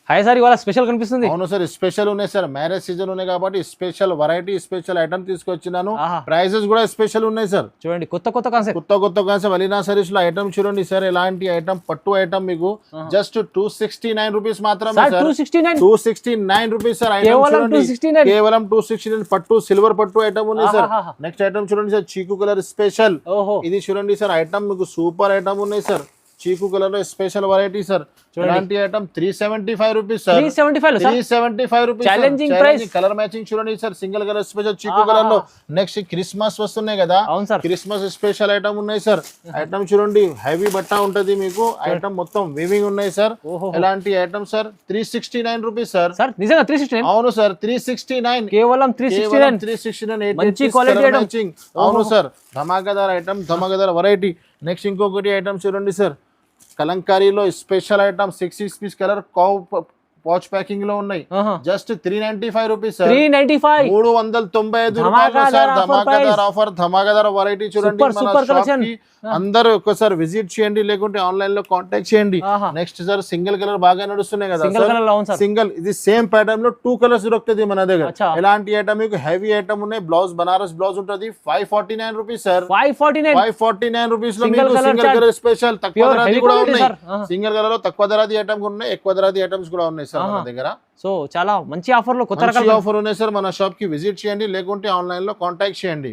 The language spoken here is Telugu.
హాయ్ సార్, ఇవాళ స్పెషల్ కనిపిస్తుంది. అవును సార్, స్పెషల్ ఉన్నాయి సార్. మ్యారేజ్ సీజన్ ఉన్నాయి కాబట్టి స్పెషల్ వెరైటీ, స్పెషల్ ఐటమ్ తీసుకొచ్చినాను. ప్రైజెస్ కూడా స్పెషల్ ఉన్నాయి సార్. చూడండి, కొత్త కాన్సెప్ట్. కొత్త కాన్సెప్ట్. అలీనా సారీస్ లో ఐటమ్ చూడండి సార్. ఎలాంటి ఐటమ్, పట్టు ఐటమ్ మీకు జస్ట్ 269 రూపీస్ మాత్రమే సార్. 269 rupees sir. ఐటమ్ చూడండి, కేవలం 269 పట్టు, సిల్వర్ పట్టు ఐటమ్ ఉన్నాయి సార్. నెక్స్ట్ ఐటమ్ చూడండి సార్, చీకు కలర్ స్పెషల్. ఇది చూడండి సార్, ఐటమ్ మీకు సూపర్ ఐటమ్ ఉన్నాయి సార్. చీకు కలర్ లో స్పెషల్ వెరైటీ సార్. ఇలాంటి item 375 rupees sir. 375 rupees. Challenging price. Colour matching చూడండి సార్, సింగిల్ కలర్ స్పెషల్ చీకు కలర్ లో. నెక్స్ట్ క్రిస్మస్ వస్తున్నాయి కదా, క్రిస్మస్ స్పెషల్ ఐటమ్ ఉన్నాయి సార్. ఐటమ్ చూడండి, హెవీ బట్ట ఉంటది మీకు. ఐటమ్ మొత్తం వీవింగ్ ఉన్నాయి సార్. ఎలాంటి ఐటమ్ సార్, 369 రూపీస్ సార్. నిజంగా 369? అవును సార్, 369. కేవలం 369. మంచి క్వాలిటీ మ్యాచింగ్. అవును సార్, ధమాకాదార్ ఐటమ్, ధమాకాదార్ వెరైటీ. నెక్స్ట్ ఇంకొకటి ఐటమ్ చూడండి సార్, కలంకారీలో special item 6 piece colour pouch packing లో ఉన్నాయి. Just 395 rupees sir. 395 రూపాయలు సార్. ధమాకాదార్ ఆఫర్, ధమాకాదార్ వెరైటీ చూడండి. మన షాప్ కి అందరూ ఒకసారి విజిట్ చేయండి, లేకుంటే ఆన్లైన్ లో కాంటాక్ట్ చేయండి. నెక్స్ట్ సార్, సింగిల్ కలర్ బాగా నడుస్తున్నాయి కదా సార్. సింగిల్, ఇది సేమ్ ప్యాటర్న్ లో 2 కలర్స్ దొరుకుతుంది మన దగ్గర. ఎలాంటి ఐటమ్ మీకు హెవీ ఐటమ్ ఉన్నాయి. బ్లౌజ్ బనారస్ బ్లౌజ్ ఉంటుంది. 549 రూపీస్ సార్. 549 రూపీస్ లో మీకు సింగిల్ కలర్ స్పెషల్. తక్కువ ధరది కూడా ఉన్నాయి. సింగిల్ కలర్ లో తక్కువ ధరది ఐటమ్ కూడా ఉన్నాయి, ఎక్కువ ధరది ఐటమ్స్ కూడా ఉన్నాయి సార్ మన దగ్గర. సో చాలా మంచి ఆఫర్ లో కొత్త ఆఫర్ ఉన్నాయి సార్. మన షాప్ కి విజిట్ చేయండి, లేకుంటే ఆన్లైన్ లో కాంటాక్ట్ చేయండి.